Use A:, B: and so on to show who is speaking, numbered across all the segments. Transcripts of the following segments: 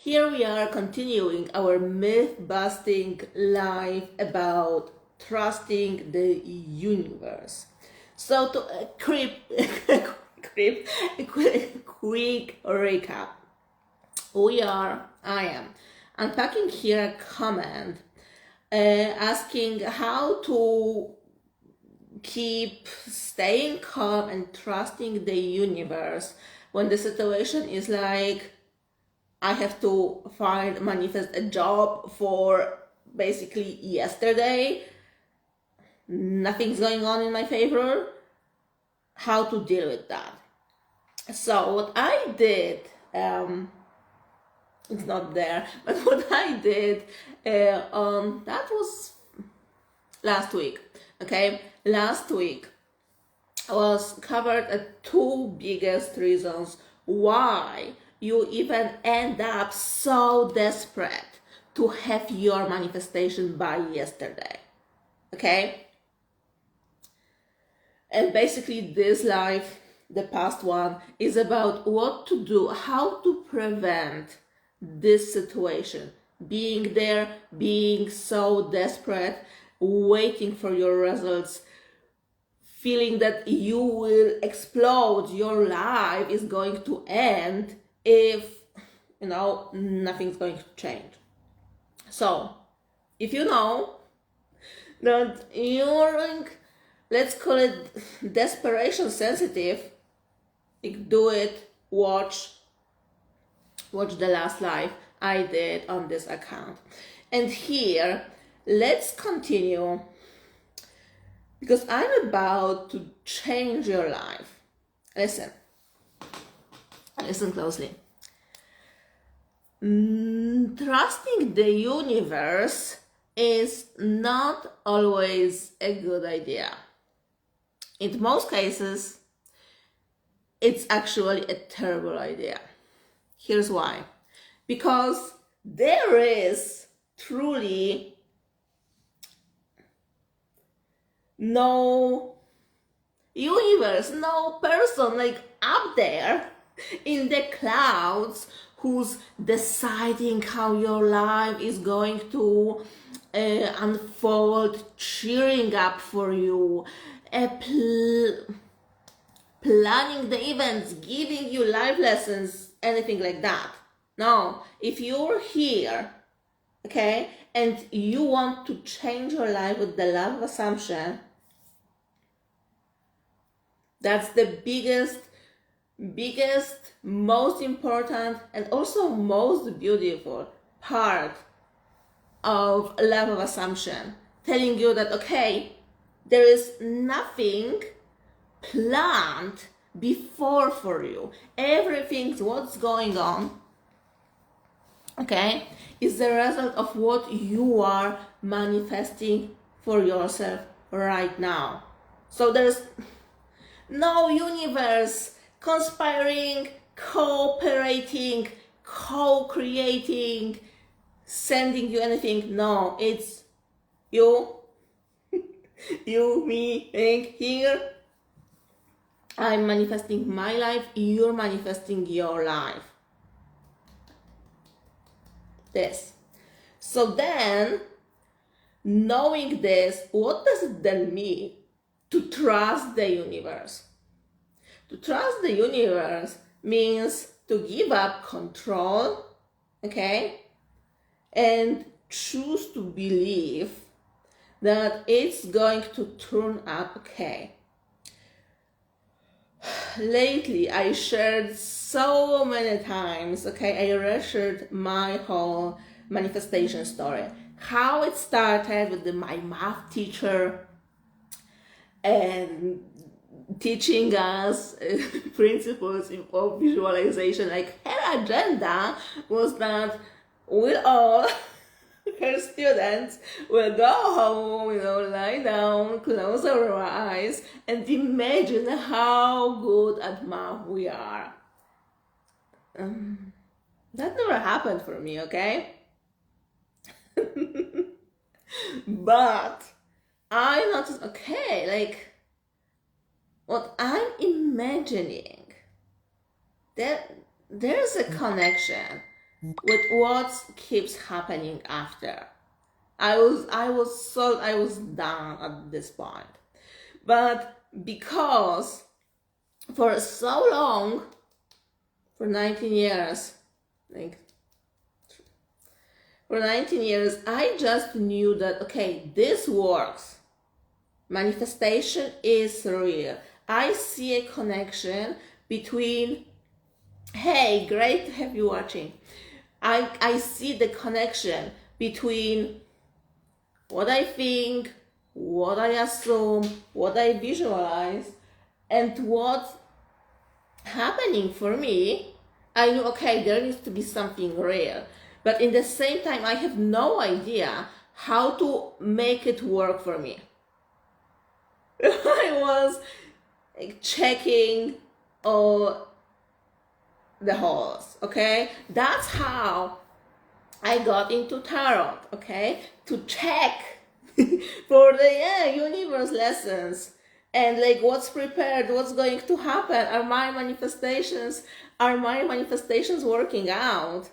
A: Here we are continuing our myth-busting life about trusting the universe. So to quick recap, I am unpacking here a comment asking how to keep staying calm and trusting the universe when the situation is like I have to manifest a job for basically yesterday. Nothing's going on in my favor. How to deal with that? So what I did, it's not there, but what I did, that was last week. Okay, last week was covered at two biggest reasons why you even end up so desperate to have your manifestation by yesterday. Okay? And basically this life, the past one, is about what to do, how to prevent this situation. Being there, being so desperate, waiting for your results, feeling that you will explode, your life is going to end if, nothing's going to change. So, if you know that you're, let's call it desperation sensitive, do it, watch the last live I did on this account. And here, let's continue because I'm about to change your life. Listen closely. Trusting the universe is not always a good idea. In most cases, it's actually a terrible idea. Here's why. Because there is truly no universe, no person like up there in the clouds who's deciding how your life is going to unfold, cheering up for you, planning the events, giving you life lessons, anything like that. No, if you're here, okay, and you want to change your life with the law of assumption, that's the biggest, most important, and also most beautiful part of love of assumption. Telling you that, okay, there is nothing planned before for you. Everything, what's going on, okay, is the result of what you are manifesting for yourself right now. So there's no universe conspiring, cooperating, co-creating, sending you anything. No, it's you, me, being here. I'm manifesting my life, you're manifesting your life. This. So then, knowing this, what does it then mean to trust the universe? To trust the universe means to give up control, okay, and choose to believe that it's going to turn up okay. Lately, I shared so many times, okay, I reshared my whole manifestation story. How it started with my math teacher and teaching us principles of visualization. Like her agenda was that we'll all, her students, will go home, lie down, close our eyes, and imagine how good at math we are. That never happened for me, okay? But I noticed, okay, like what I'm imagining, there's a connection with what keeps happening after. I was done at this point. But because for so long, for 19 years, like for 19 years, I just knew that, okay, this works. Manifestation is real. I see a connection between, hey, great to have you watching. I see the connection between what I think, what I assume, what I visualize, and what's happening for me. I knew, okay, there needs to be something real. But in the same time, I have no idea how to make it work for me. I was like, checking all the holes, okay? That's how I got into tarot, okay? To check for the universe lessons and like what's prepared, what's going to happen. Are my manifestations working out?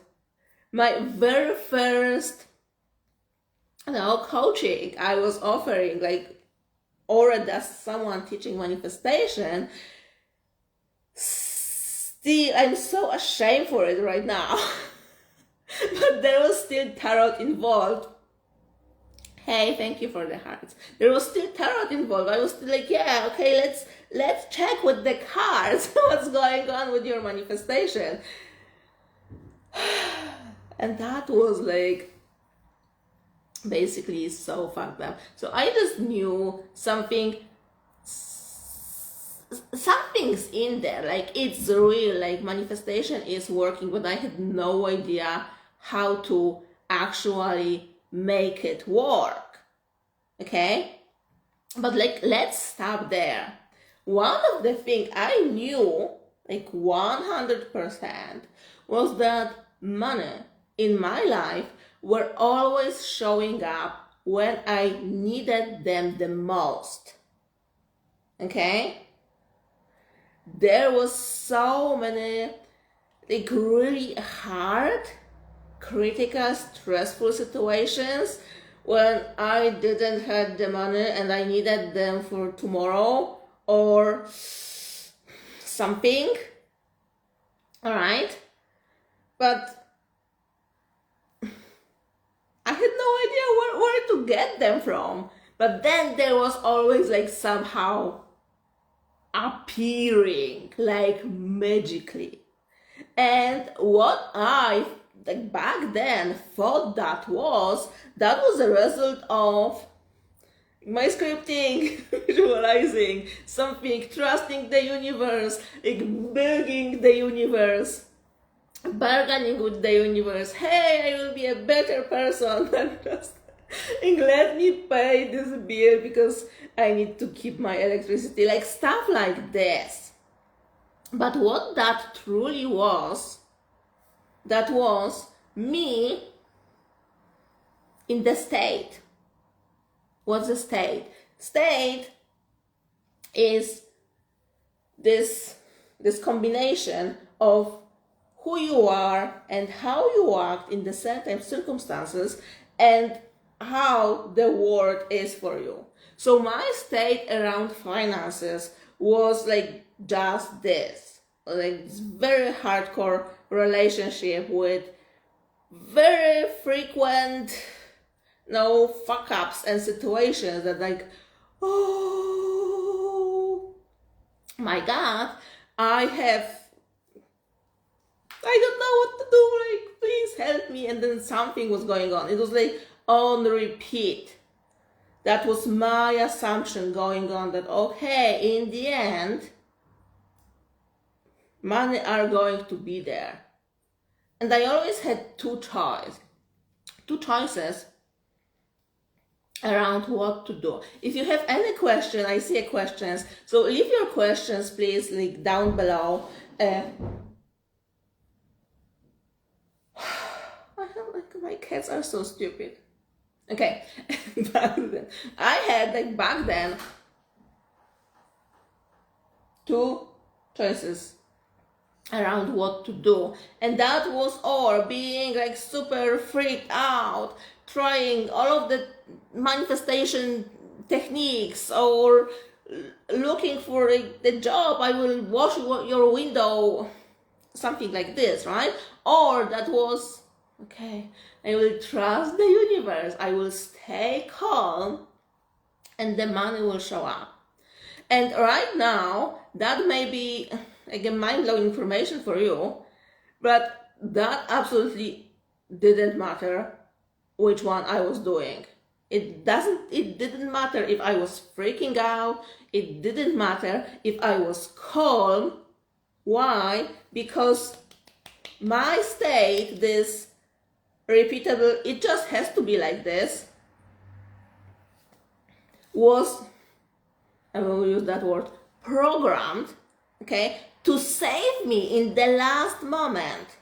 A: My very first coaching I was offering, like, already as someone teaching manifestation, still I'm so ashamed for it right now. But there was still tarot involved. Hey, thank you for the hearts. There was still tarot involved. I was still like, yeah, okay, let's check with the cards what's going on with your manifestation. And that was like basically so fucked up. So I just knew something's in there, like it's real, like manifestation is working, but I had no idea how to actually make it work. Okay, but like, let's stop there. One of the things I knew like 100% was that money in my life were always showing up when I needed them the most. Okay, there was so many like really hard, critical, stressful situations when I didn't have the money and I needed them for tomorrow or something. All right, but I had no idea where to get them from. But then there was always like somehow appearing like magically. And what I like back then thought that was a result of my scripting, visualizing something, trusting the universe, like begging the universe, bargaining with the universe. Hey, I will be a better person than just like, let me pay this bill because I need to keep my electricity, like stuff like this. But what that truly was, that was me in the state. What's the state? State is this combination of who you are and how you act in the certain circumstances and how the world is for you. So my state around finances was like just this, like this very hardcore relationship with very frequent fuck ups and situations that like, oh my god, I don't know what to do, like please help me. And then something was going on. It was like on repeat. That was my assumption going on, that okay, in the end money are going to be there. And I always had two choices around what to do. If you have any question, I see questions, so leave your questions please, like down below. My cats are so stupid. Okay, back then I had like back then two choices. around what to do. And that was all, being like super freaked out, trying all of the manifestation techniques, or looking for the job, I will wash your window, something like this, right? Or that was, okay, I will trust the universe, I will stay calm, and the money will show up. And right now, that may be again mind-blowing information for you, but that absolutely didn't matter which one I was doing. It didn't matter if I was freaking out. It didn't matter if I was calm. Why? Because my state, this repeatable, it just has to be like this, was, I will use that word, programmed, okay, to save me in the last moment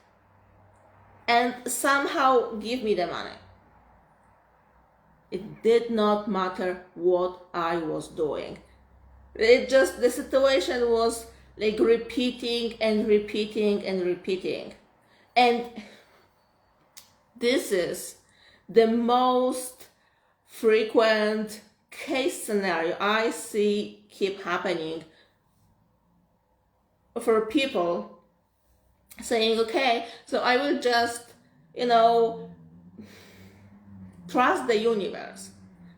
A: and somehow give me the money. It did not matter what I was doing. It just, the situation was like repeating and repeating and repeating. And this is the most frequent case scenario I see keep happening for people saying, okay, so I will just, trust the universe.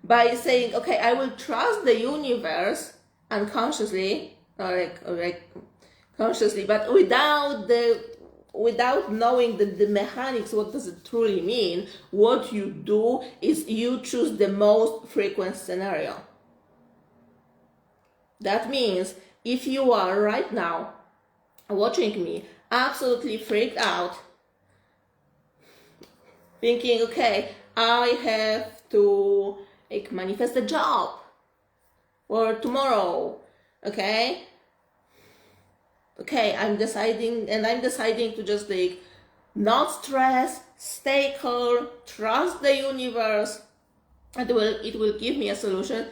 A: By saying, okay, I will trust the universe unconsciously, or like consciously, but without knowing the mechanics, what does it truly mean, what you do is you choose the most frequent scenario. That means if you are right now watching me absolutely freaked out, thinking, okay, I have to manifest a job or tomorrow, okay, I'm deciding to just not stress, stay calm, trust the universe, and it will give me a solution.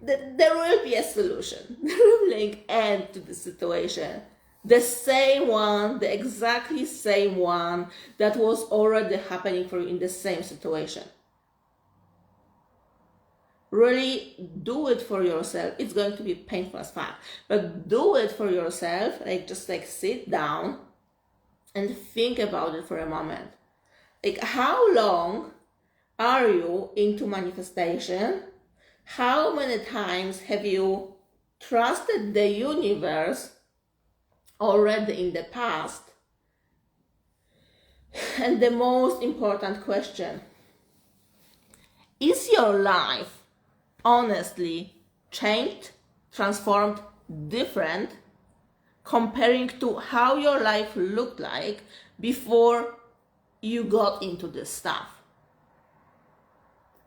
A: There will be a solution. There will be an end to the situation. The same one, the exactly same one that was already happening for you in the same situation. Really do it for yourself. It's going to be painful as fuck, but do it for yourself. Just sit down and think about it for a moment. How long are you into manifestation? How many times have you trusted the universe already in the past? And the most important question, is your life honestly changed, transformed, different, comparing to how your life looked like before you got into this stuff?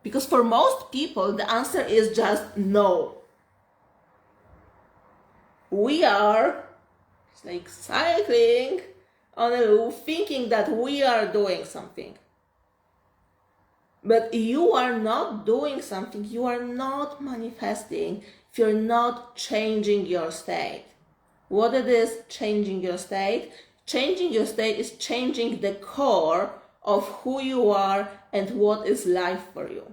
A: Because for most people, the answer is just no. We are cycling on a loop, thinking that we are doing something. But you are not doing something, you are not manifesting if you're not changing your state. What it is changing your state? Changing your state is changing the core of who you are and what is life for you.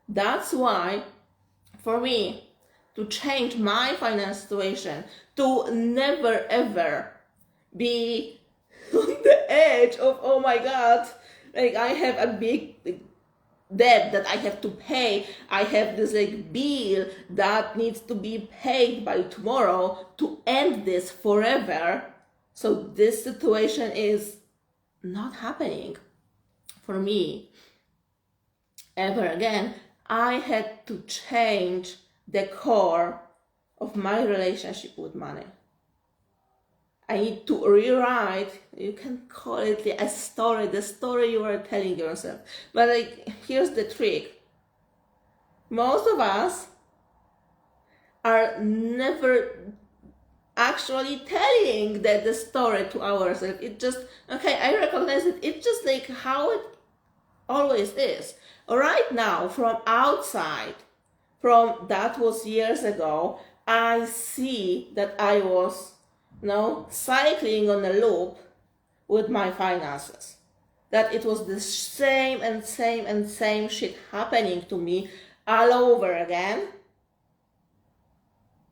A: That's why, for me, to change my financial situation, to never ever be on the edge of, oh my God, I have a big debt that I have to pay, I have this bill that needs to be paid by tomorrow, to end this forever. So this situation is not happening for me ever again. I had to change the core of my relationship with money. I need to rewrite, you can call it a story, the story you are telling yourself. But here's the trick. Most of us are never actually telling the story to ourselves. It just, okay, I recognize it. It's just how it always is. Right now, from outside, from that was years ago, I see that I was, cycling on a loop with my finances. That it was the same and same and same shit happening to me all over again.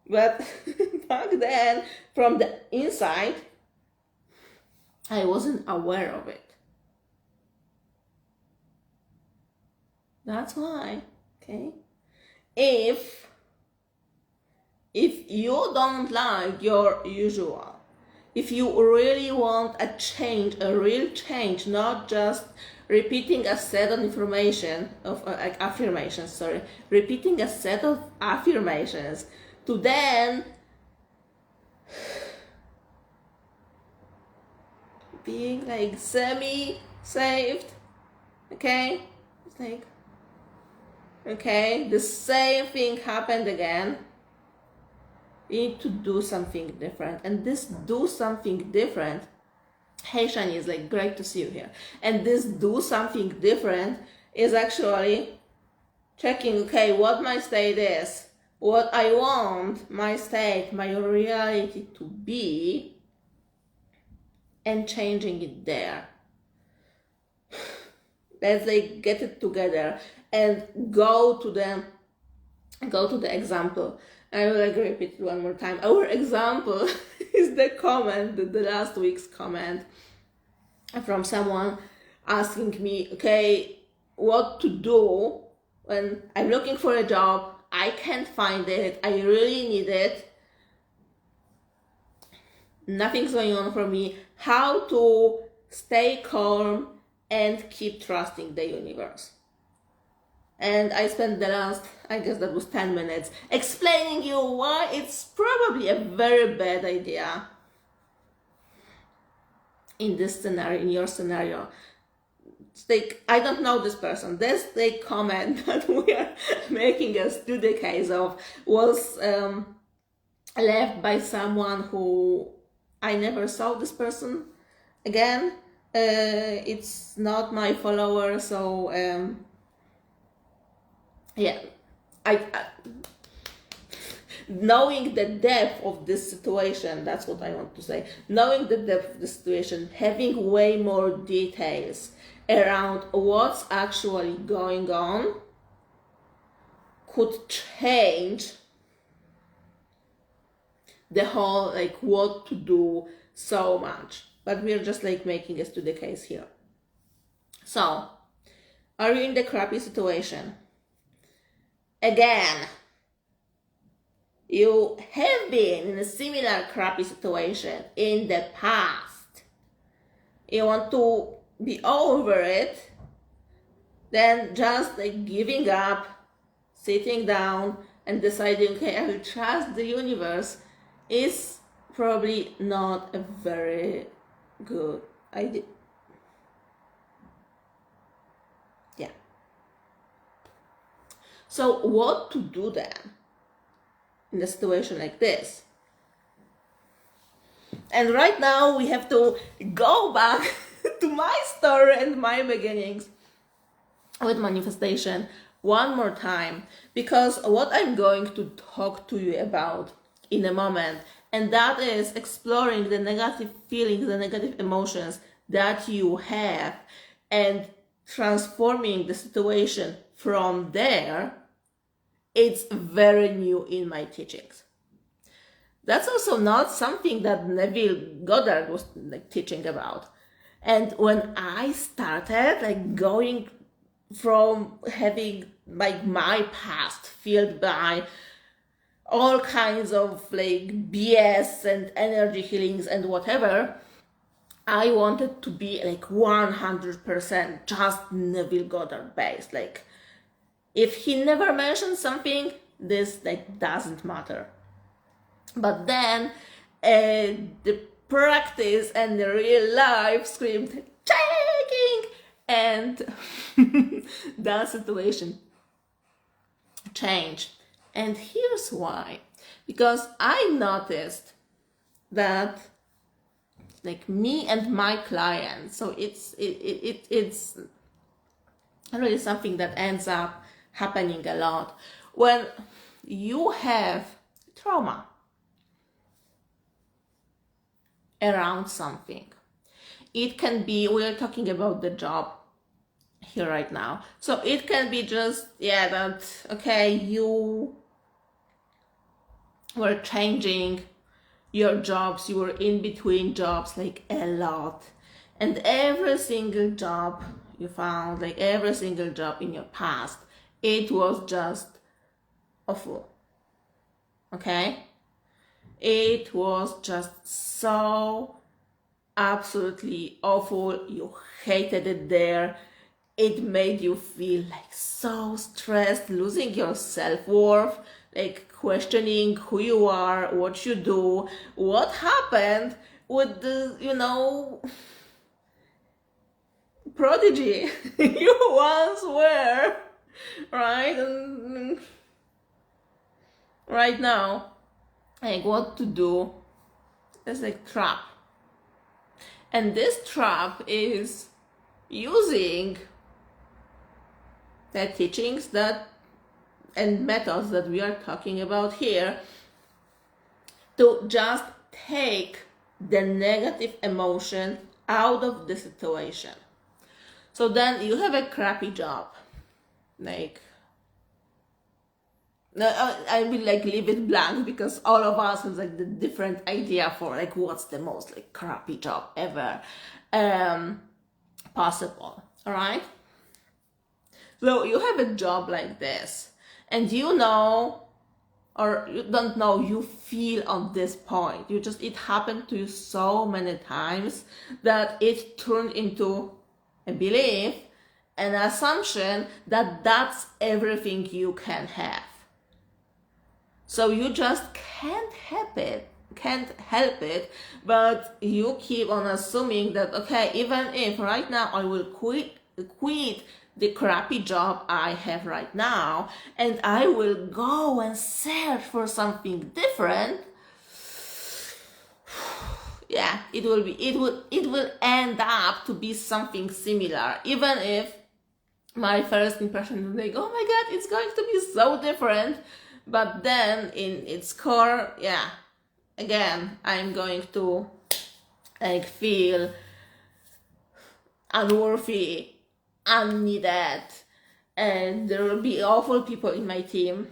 A: But back then, from the inside, I wasn't aware of it. That's why, okay? If you don't like your usual, if you really want a change, a real change, not just repeating a set of affirmations, repeating a set of affirmations to then being like semi-saved, okay? It's like, okay, the same thing happened again. You need to do something different. And this do something different, hey Shani, is like, great to see you here. And this do something different is actually checking, okay, what my state is, what I want my state, my reality to be, and changing it there. Let's like get it together and go to the example. I will like repeat it one more time. Our example is the comment, the last week's comment from someone asking me, okay, what to do when I'm looking for a job, I can't find it, I really need it, nothing's going on for me, how to stay calm and keep trusting the universe. And I spent the last, I guess that was 10 minutes, explaining you why it's probably a very bad idea in this scenario, in your scenario. It's like, I don't know this person. This the comment that we are making a study case of was left by someone who I never saw this person again. It's not my follower, so yeah, I knowing the depth of this situation, that's what I want to say, knowing the depth of the situation, having way more details around what's actually going on could change the whole, like, what to do so much. But we're just like making a study case here. So, are you in the crappy situation? Again, you have been in a similar crappy situation in the past. You want to be over it, then just like giving up, sitting down and deciding, okay, I will trust the universe is probably not a very good idea. Yeah. So what to do then in a situation like this? And right now we have to go back to my story and my beginnings with manifestation one more time, because what I'm going to talk to you about in a moment, and that is exploring the negative feelings, the negative emotions that you have, and transforming the situation from there. It's very new in my teachings. That's also not something that Neville Goddard was like teaching about. And when I started like going from having like my past filled by all kinds of like BS and energy healings and whatever, I wanted to be like 100% just Neville Goddard based. Like, if he never mentioned something, this like doesn't matter. But then the practice and the real life screamed checking, and that situation changed. And here's why. Because I noticed that like me and my clients, so it's really something that ends up happening a lot when you have trauma around something. It can be, we're talking about the job here right now. So it can be just, yeah, that, okay, you were changing your jobs, you were in between jobs like a lot. And every single job you found, like every single job in your past, it was just awful. Okay? It was just so absolutely awful. You hated it there. It made you feel like so stressed, losing your self-worth, like questioning who you are, what you do, what happened with the, prodigy you once were, right? And right now, like what to do is like trap. And this trap is using the teachings that and methods that we are talking about here to just take the negative emotion out of the situation. So then you have a crappy job, like, I will like leave it blank because all of us have like the different idea for like what's the most like crappy job ever possible. All right. So you have a job like this, and you know, or you don't know, you feel on this point. It happened to you so many times that it turned into a belief, an assumption that that's everything you can have. So you just can't help it, but you keep on assuming that, okay, even if right now I will quit the crappy job I have right now and I will go and search for something different, yeah, it will end up to be something similar, even if my first impression is like, oh my god, it's going to be so different. But then in its core, yeah, again, I'm going to like feel unworthy, unneeded, and there will be awful people in my team.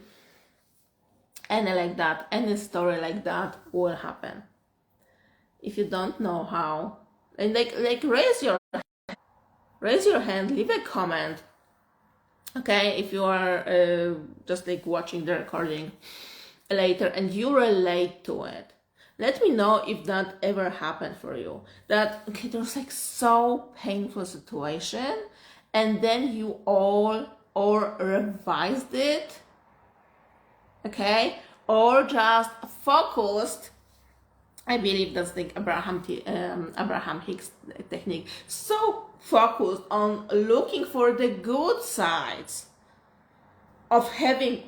A: And like that, any story like that will happen. If you don't know how, and like raise your hand, leave a comment. Okay, if you are just like watching the recording later and you relate to it, let me know if that ever happened for you. That, okay, there's like so painful situation and then you all or revised it, okay, or just focused. I believe that's like Abraham Hicks technique. So focused on looking for the good sides of having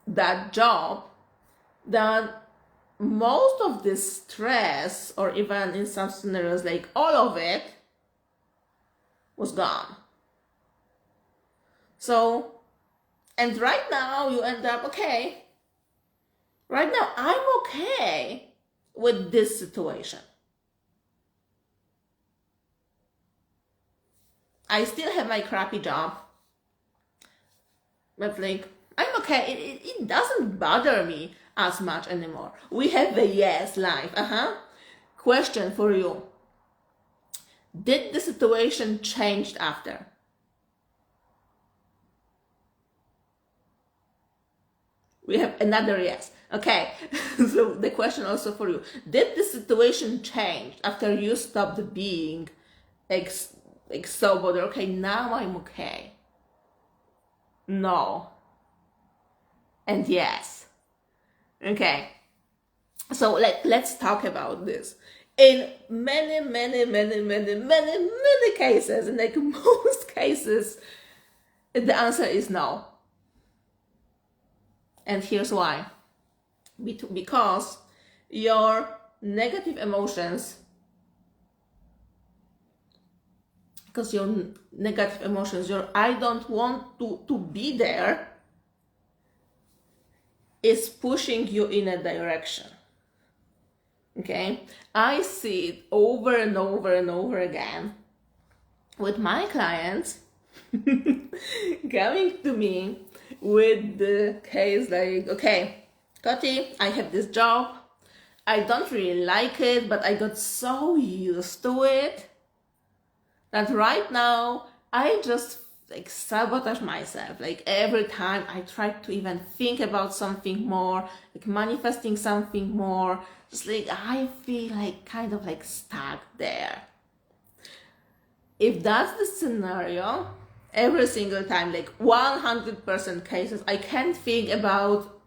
A: that job that most of the stress, or even in some scenarios like all of it, was gone. So, and right now you end up, okay, right now I'm okay with this situation. I still have my crappy job, but like, I'm okay. It doesn't bother me as much anymore. We have the yes life. Question for you. Did the situation change after? We have another yes. Okay, so the question also for you. Did the situation change after you stopped being so bothered? Okay, now I'm okay. No. And yes. Okay. So let's talk about this. In many cases, in like most cases, the answer is no. And here's why. Because your negative emotions because your negative emotions, your I don't want to be there, is pushing you in a direction. Okay, I see it over and over and over again with my clients coming to me with the case like, okay, Koti, I have this job. I don't really like it, but I got so used to it that right now I just like sabotage myself. Like every time I try to even think about something more, like manifesting something more, just like I feel like kind of like stuck there. If that's the scenario, every single time, like 100% cases, I can't think about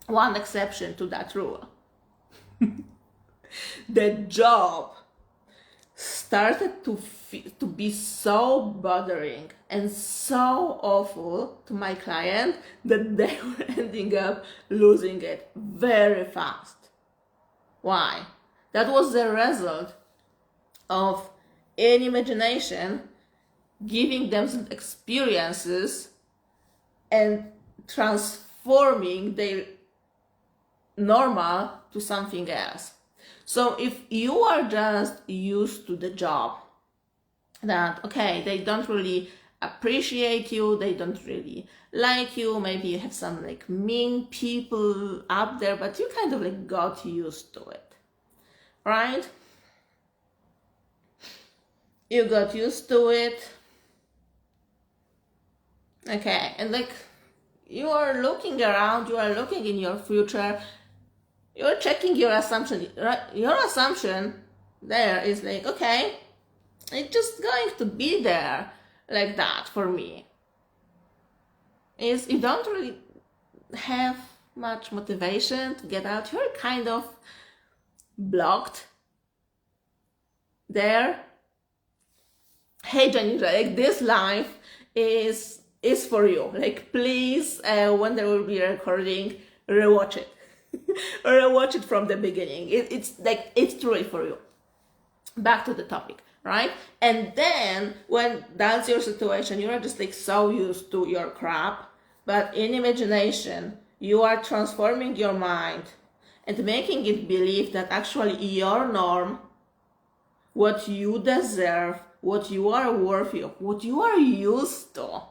A: one exception to that rule. The job started to be so bothering and so awful to my client that they were ending up losing it very fast. Why? That was the result of an imagination giving them some experiences and transforming their normal to something else. So if you are just used to the job, that, okay, they don't really appreciate you, they don't really like you, maybe you have some like mean people up there, but you kind of like got used to it, right? You got used to it. Okay, and like you are looking around, you are looking in your future, you're checking your assumption. Your assumption there is like, okay, it's just going to be there like that for me. Is you don't really have much motivation to get out. You're kind of blocked there. Hey Jenny, like this life is for you. Like please, when there will be a recording, rewatch it. Or watch it from the beginning. It's like it's truly for you. Back to the topic, right? And then when that's your situation, you are just like so used to your crap, but in imagination you are transforming your mind and making it believe that actually your norm, what you deserve, what you are worthy of, what you are used to,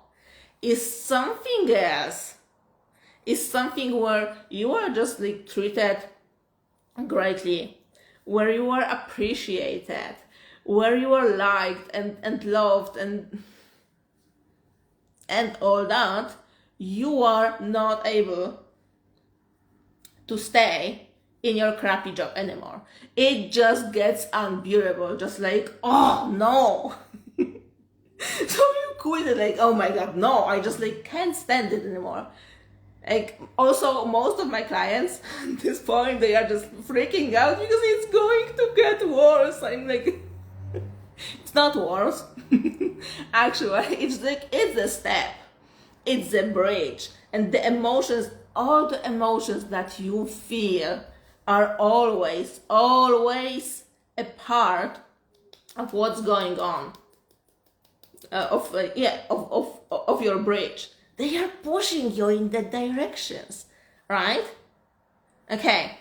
A: is something else. Is something where you are just like treated greatly, where you are appreciated, where you are liked and loved and all that. You are not able to stay in your crappy job anymore. It just gets unbearable, just like, oh no. So you quit it like, oh my god, no, I just like can't stand it anymore. Like also most of my clients at this point, they are just freaking out because it's going to get worse. I'm like, it's not worse. Actually, it's like, it's a step, it's a bridge, and the emotions, all the emotions that you feel are always a part of what's going on, of your bridge. They are pushing you in the directions, right? Okay.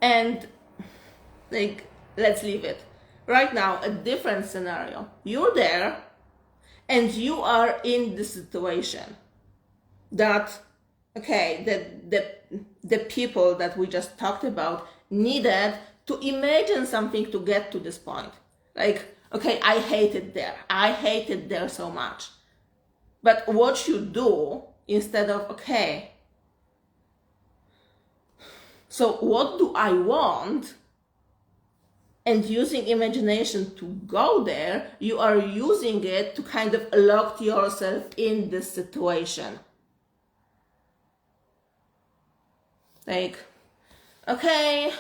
A: And like, let's leave it. Right now, a different scenario. You're there and you are in the situation that, okay, the people that we just talked about needed to imagine something to get to this point. Like, okay, I hate it there so much. But what you do instead of, okay, so what do I want? And using imagination to go there, you are using it to kind of lock yourself in this situation. Like, okay,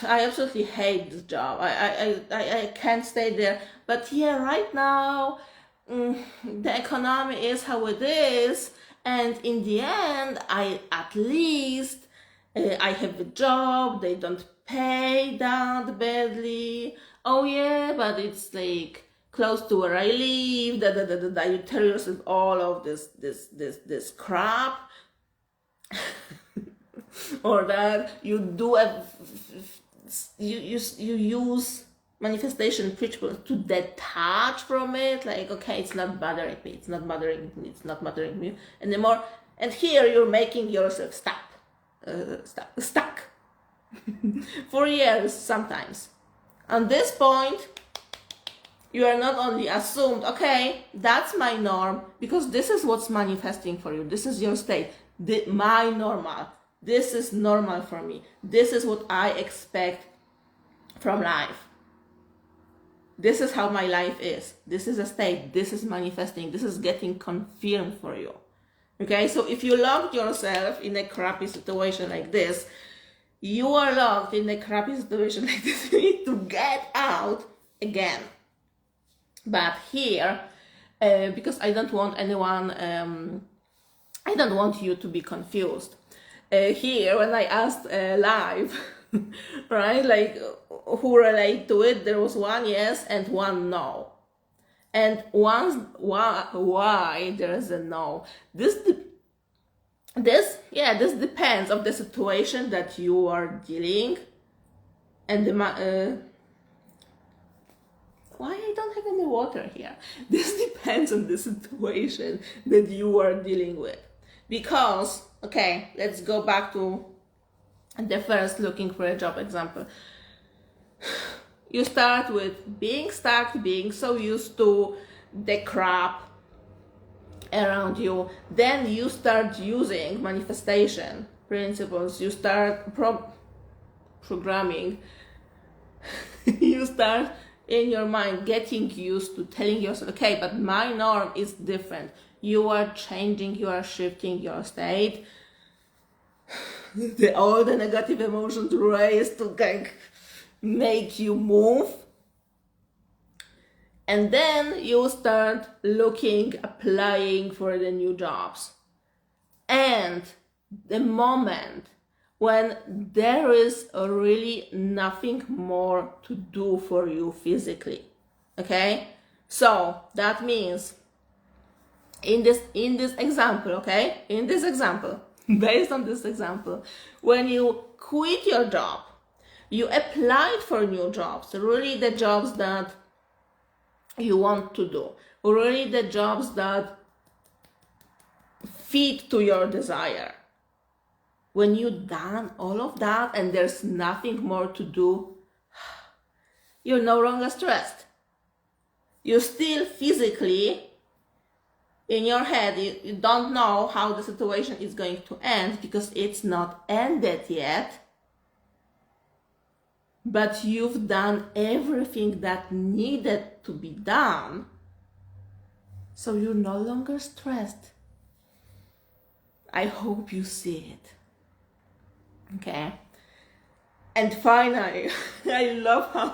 A: I absolutely hate this job. I can't stay there. But yeah, right now, the economy is how it is, and in the end I at least I have a job, they don't pay that badly. Oh yeah, but it's like close to where I live. Da da da da da. You tell yourself all of this crap, or that you do a you use manifestation principles to detach from it. Like, okay, it's not bothering me. It's not bothering me. It's not bothering me anymore. And here you're making yourself stuck for years sometimes. On this point, you are not only assumed, okay, that's my norm, because this is what's manifesting for you. This is your state, my normal. This is normal for me. This is what I expect from life. This is how my life is. This is a state. This is manifesting. This is getting confirmed for you. Okay, so if you locked yourself in a crappy situation like this, you are locked in a crappy situation like this. You need to get out again. But here, because I don't want anyone, I don't want you to be confused. Here, when I asked live, right, like who relate to it, there was one yes and one no. And why there is a no. This depends of the situation that you are dealing, and the why I don't have any water here. This depends on the situation that you are dealing with. Because, okay, let's go back to the first looking for a job example. You start with being stuck, being so used to the crap around you. Then you start using manifestation principles. You start programming. You start in your mind getting used to telling yourself, okay, but my norm is different. You are changing, you are shifting your state. All the negative emotions raise to make you move. And then you start looking, applying for the new jobs. And the moment when there is really nothing more to do for you physically, okay? So that means in this example, okay? In this example, based on this example, when you quit your job, you applied for new jobs, really the jobs that you want to do, really the jobs that fit to your desire. When you've done all of that and there's nothing more to do, you're no longer stressed. You still physically, in your head, you don't know how the situation is going to end because it's not ended yet. But you've done everything that needed to be done, so you're no longer stressed. I hope you see it. Okay? And finally, I love how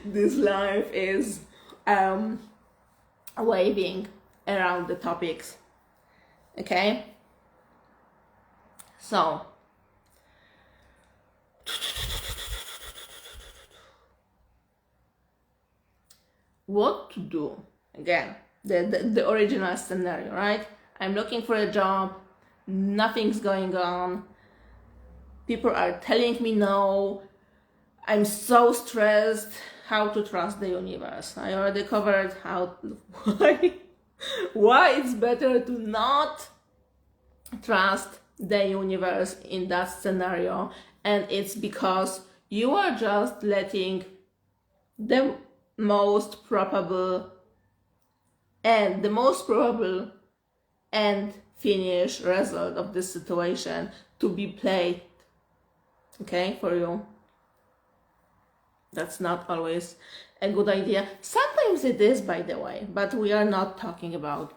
A: this life is waving around the topics. Okay? So, what to do? Again, the original scenario, right? I'm looking for a job, nothing's going on, people are telling me no, I'm so stressed. How to trust the universe. I already covered why it's better to not trust the universe in that scenario, and it's because you are just letting the most probable and finish result of this situation to be played, okay, for you. That's not always a good idea. Sometimes it is, by the way, but we are not talking about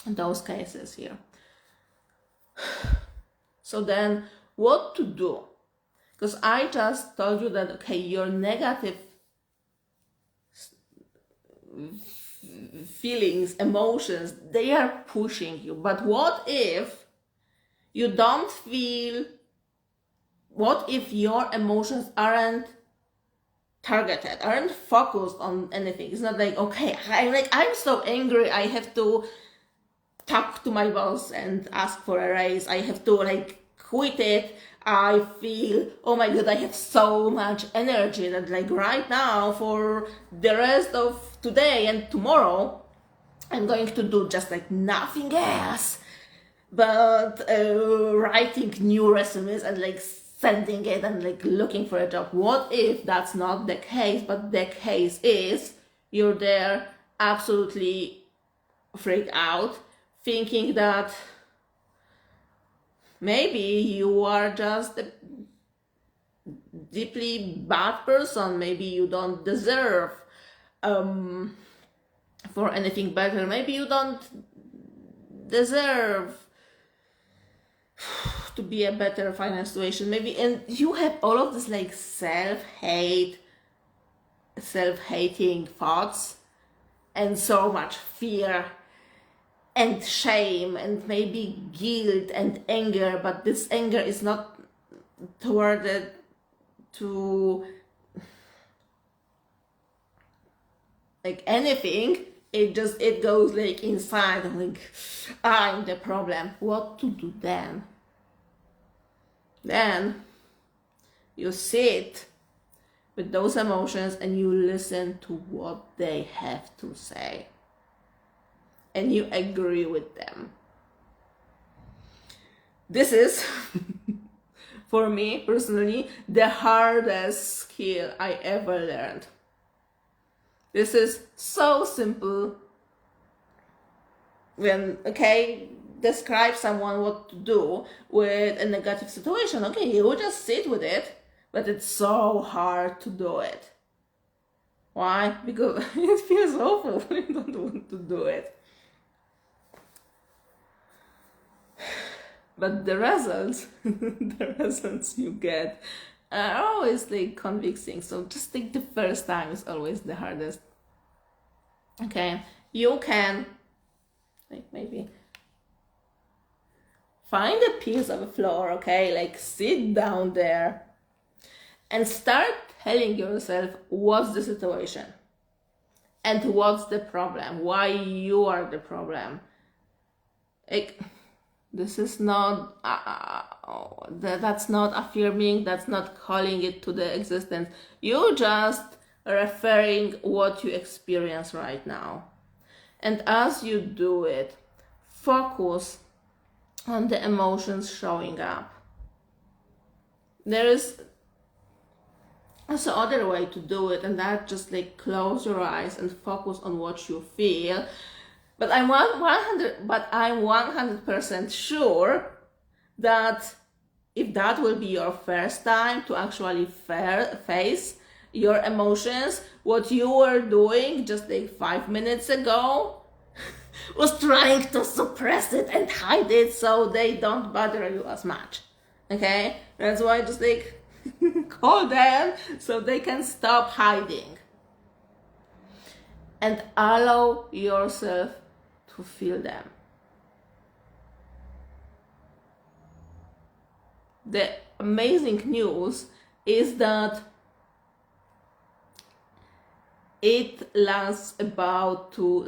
A: those cases here. So then, what to do? Because I just told you that, okay, your negative feelings, emotions, they are pushing you. But what if you don't feel what if your emotions aren't targeted, aren't focused on anything? It's not like, okay, I'm so angry, I have to talk to my boss and ask for a raise, I have to like quit it. I feel, oh my god, I have so much energy that like right now for the rest of today and tomorrow I'm going to do just like nothing else but writing new resumes and like sending it and like looking for a job. What if that's not the case, but the case is you're there absolutely freaked out, thinking that maybe you are just a deeply bad person, maybe you don't deserve for anything better, maybe you don't deserve to be a better financial situation, maybe, and you have all of this like self-hating thoughts and so much fear and shame and maybe guilt and anger, but this anger is not toward to like anything. It goes like inside. I'm like, I'm the problem. What to do then? Then you sit with those emotions and you listen to what they have to say. And you agree with them. This is, for me personally, the hardest skill I ever learned. This is so simple. When, describe someone what to do with a negative situation. Okay, you just sit with it, but it's so hard to do it. Why? Because it feels awful. You don't want to do it. But the results, the results you get are always like convincing. So just like the first time is always the hardest. Okay, you can like maybe find a piece of the floor, okay, like sit down there and start telling yourself what's the situation and what's the problem, why you are the problem. Like, this is not that's not affirming, that's not calling it to the existence. You just referring what you experience right now. And as you do it, focus on the emotions showing up. There is also other way to do it, and that just like close your eyes and focus on what you feel. But I'm 100% sure that if that will be your first time to actually face your emotions, what you were doing just like 5 minutes ago was trying to suppress it and hide it so they don't bother you as much. Okay? That's why just like call them so they can stop hiding. And allow yourself to feel them. The amazing news is that it lasts about 2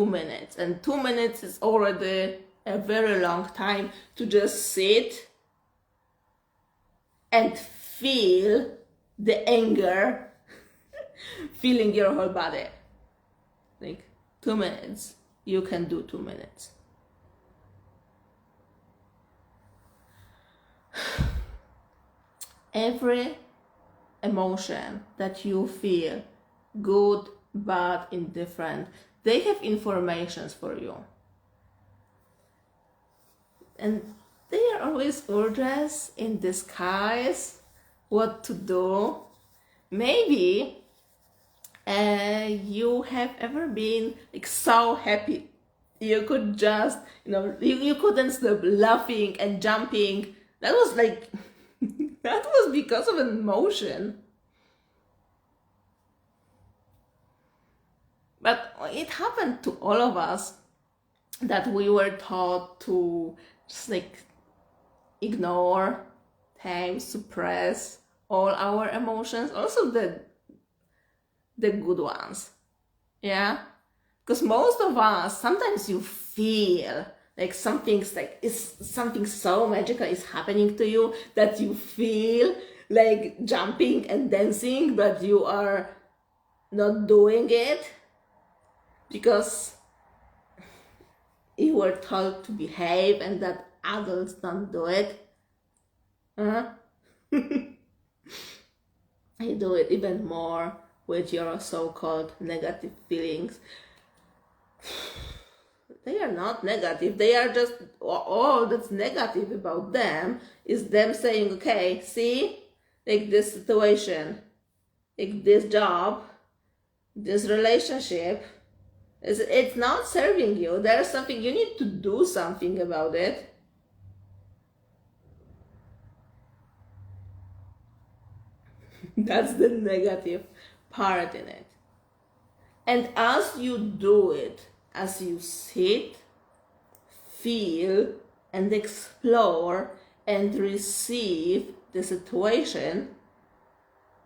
A: minutes, and 2 minutes is already a very long time to just sit and feel the anger filling your whole body. Like 2 minutes, you can do 2 minutes. Every emotion that you feel, good, bad, indifferent, they have informations for you. And they are always urges in disguise what to do. Maybe you have ever been like so happy you could just, you couldn't stop laughing and jumping. That was like, that was because of an emotion. But it happened to all of us that we were taught to just like ignore, tame, suppress all our emotions, also the good ones. Yeah, because most of us, sometimes you feel like something's like is something so magical is happening to you that you feel like jumping and dancing, but you are not doing it because you were told to behave and that adults don't do it. You do it even more with your so-called negative feelings. They are not negative. They are just all that's negative about them is them saying, okay, see, like this situation, like this job, this relationship, it's not serving you. There's something, you need to do something about it. That's the negative part in it. And as you do it, as you sit, feel, and explore and receive the situation,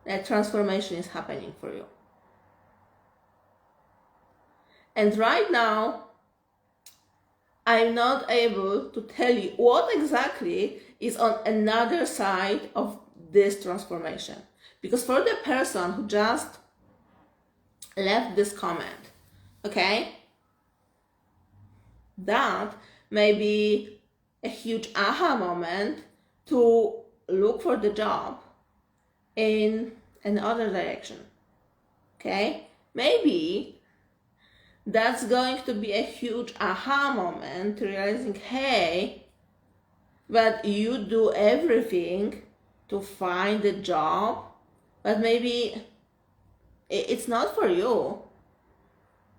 A: that transformation is happening for you. And right now, I'm not able to tell you what exactly is on another side of this transformation. Because for the person who just left this comment, okay, that may be a huge aha moment to look for the job in another direction. Okay, maybe that's going to be a huge aha moment, realizing, hey, but you do everything to find a job, but maybe it's not for you.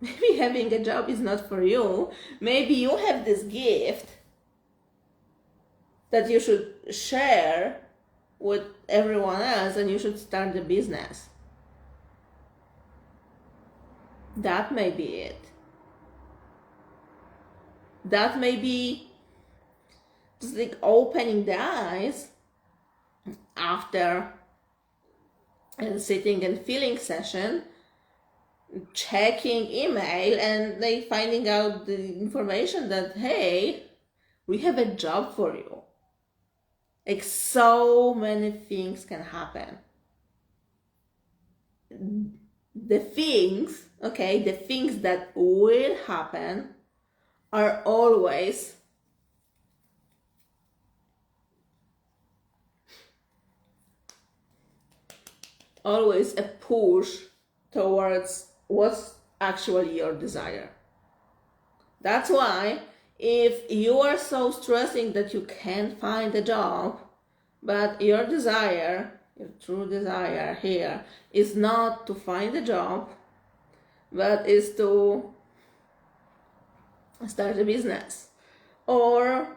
A: Maybe having a job is not for you. Maybe you have this gift that you should share with everyone else and you should start a business. That may be it. That may be just like opening the eyes after a sitting and feeling session, checking email and like finding out the information that, hey, we have a job for you. Like so many things can happen. The things that will happen are always a push towards what's actually your desire. That's why if you are so stressing that you can't find a job, but your desire, your true desire here is not to find a job, but is to start a business or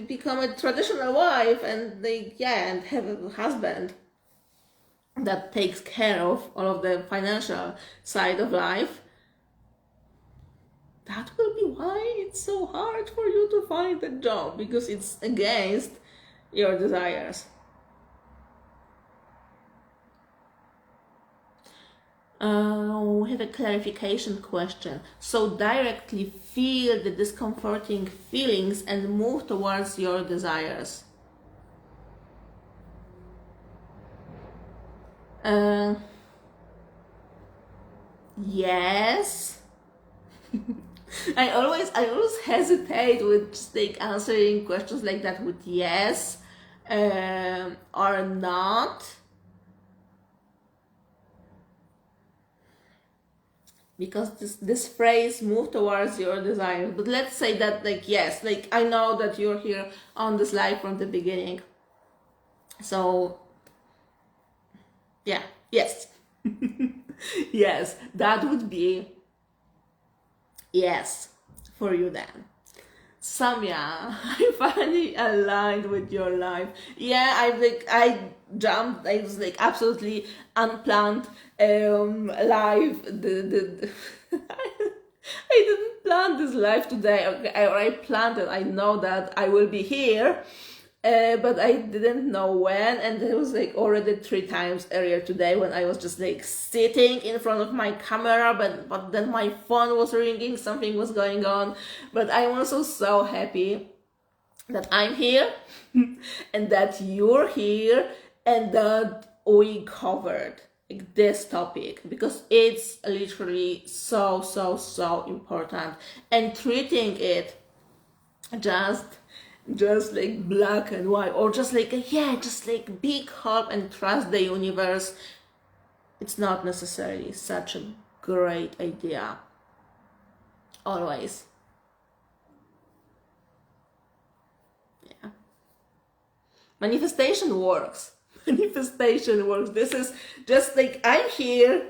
A: become a traditional wife and and have a husband that takes care of all of the financial side of life, that will be why it's so hard for you to find a job, because it's against your desires. We have a clarification question. So directly feel the discomforting feelings and move towards your desires. Yes. I always hesitate with just like answering questions like that with yes or not, because this phrase move towards your desires. But let's say that like yes, like I know that you're here on this life from the beginning, so yeah, yes. Yes, that would be yes for you then. Samya, I finally aligned with your life. Yeah, I jumped. I was like absolutely unplanned life. I didn't plan this life today. Okay, I planned it. I know that I will be here but I didn't know when, and it was like already 3 times earlier today when I was just like sitting in front of my camera, but then my phone was ringing, something was going on. But I'm also so happy that I'm here and that you're here and that we covered like this topic, because it's literally so important, and treating it just like black and white, or just like just like big hope and trust the universe, it's not necessarily such a great idea always. Yeah, manifestation works. Manifestation works. This is just like, I'm here,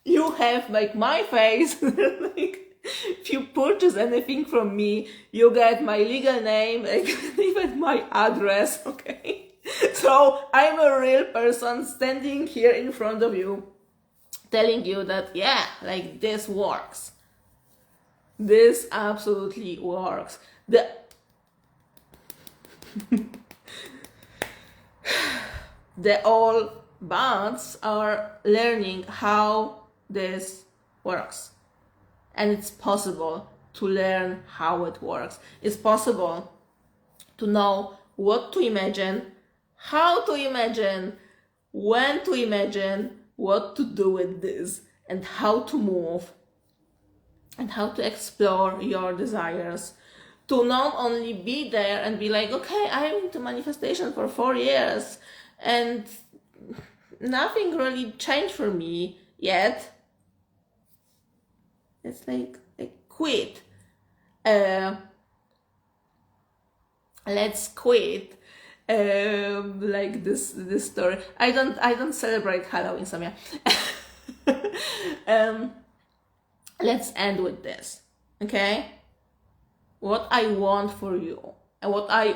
A: you have like my face. Like, if you purchase anything from me, you get my legal name, like, even my address, okay? So I'm a real person standing here in front of you, telling you that, yeah, like, this works. This absolutely works. The all buds are learning how this works. And it's possible to learn how it works. It's possible to know what to imagine, how to imagine, when to imagine, what to do with this, and how to move, and how to explore your desires. To not only be there and be like, okay, I'm into manifestation for 4 years and nothing really changed for me yet. It's like quit. Let's quit. Like this story. I don't celebrate Halloween, Samia. Let's end with this, okay? What I want for you, and what I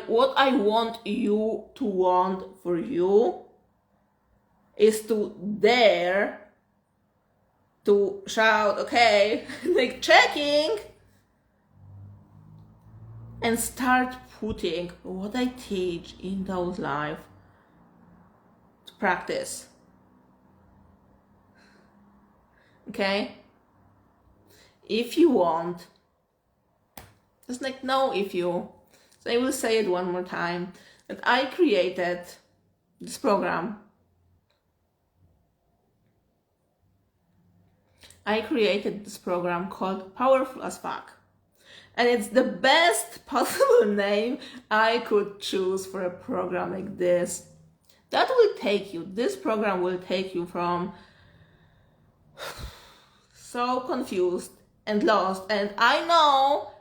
A: want you to want for you, is to dare to shout, okay, like checking, and start putting what I teach in those live to practice. Okay? If you want, just like no if you. So I will say it one more time, that I created this program. I created this program called Powerful as Fuck. And it's the best possible name I could choose for a program like this. That will take you, this program will take you from so confused and lost. And I know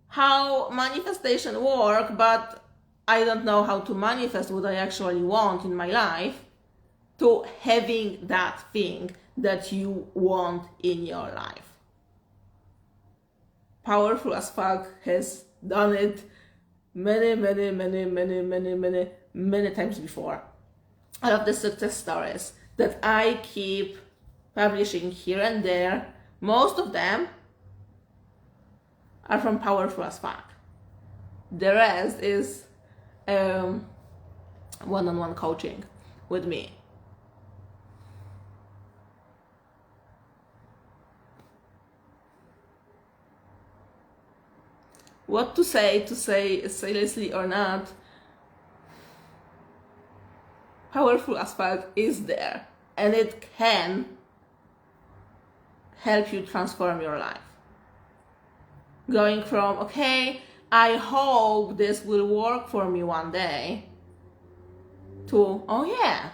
A: how manifestation works, but I don't know how to manifest what I actually want in my life, to having that thing that you want in your life. Powerful as Fuck has done it many times before. I love the success stories that I keep publishing here and there. Most of them are from Powerful as Fuck. The rest is one-on-one coaching with me. What to say seriously or not, Powerful as Fuck is there, and it can help you transform your life. Going from, okay, I hope this will work for me one day, to, oh yeah,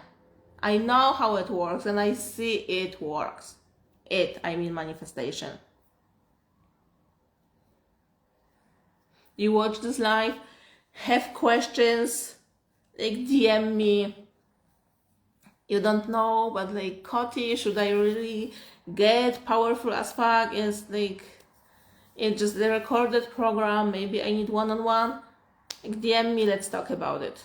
A: I know how it works and I see it works. I mean manifestation. You watch this live, have questions, like DM me. You don't know, but like, Koti, should I really get Powerful as Fuck? Is like, it's just the recorded program, maybe I need one-on-one. Like, DM me, let's talk about it.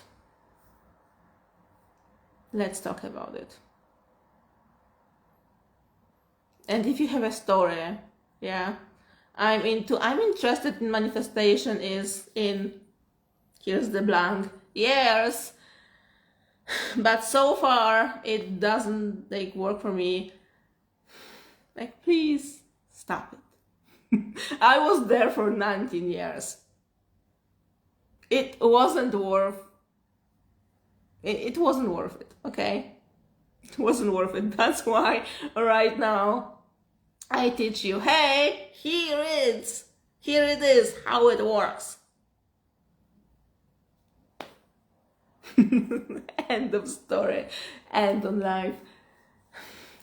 A: Let's talk about it. And if you have a story, yeah, I'm interested in manifestation, is in, here's the blank, years, but so far it doesn't like work for me. Like, please stop it. I was there for 19 years. It wasn't worth it, okay? It wasn't worth it. That's why right now I teach you, hey, here it is how it works. End of story. End of life.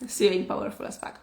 A: See you in Powerful as Fuck.